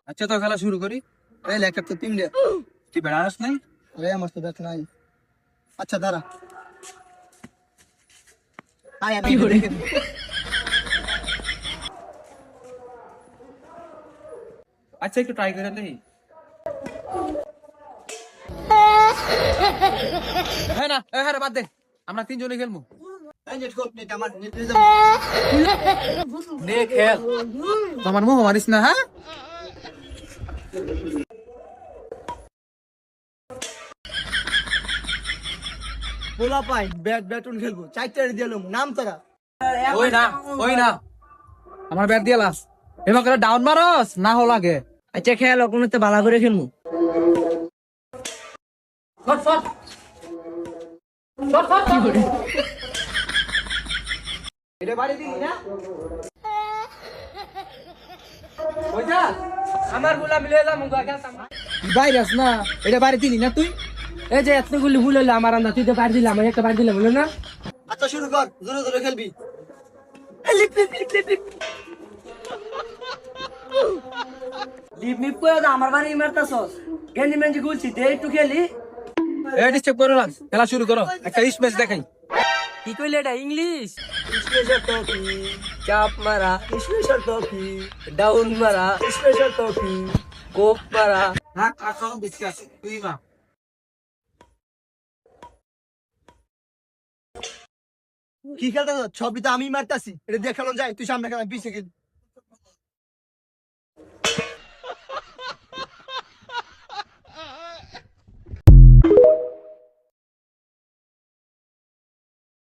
আচ্ছা তো খেলা শুরু করি। এই লেখার তো তিনটে। তুই বেড়াস নাই? আরে আমার তো ব্যাট নাই। আচ্ছা দাঁড়া। আয় আমি দেখে দিই। আচ্ছা একটু ট্রাই করে দেখি। হ্যাঁ না, হ্যাঁ বাদ দে, আমরা তিনজনে খেলবো। এই নেট কোপ নেট আমার নেট নিয়ে নে খেল, তোমার মুখ মারিস না। হ্যাঁ পোলা পাই ব্যাটন খেলবো। চারটে দিলাম নাম তোরা। ওই না, ওই না, আমার ব্যাট দিয়ে লাস। এবার করে ডাউন মারস না হো লাগে। আচ্ছা খেয়াল কোনো তো ভালো করে খেলবো। এটা বাড়ি দিলি না? আমার গুলা মিলে এলাম ভাইরাস না, এটা বাড়ি দিলি না তুই? এই যে এতগুলি ভুল হইলো আমার আন্দা, তুই তো বাড়ি দিলাম, আমি একটা বাড়ি দিলাম বলে না। আচ্ছা শুরু কর, জোরে জোরে খেলবি। লিপ মিপ করে তো আমার বাড়ি মারতাছস, গেঞ্জি মেঞ্জি গুলছি দে একটু খেলি। এই ডিস্টার্ব করো না, খেলা শুরু করো। একটা স্পেস দেখাই। কি কইলে এটা ইংলিশ? স্পেশাল টপি, চাপ মারা, স্পেশাল টপি, ডাউন মারা, স্পেশাল টপি। কোপ মারা। হ্যাঁ কাকা বেশি আছে তুই মা। কি খেলতে ছবি তো আমি মারতাছি। এটা দেখানো যায়, তুই সামনে খেলা পিছিয়ে খেলি।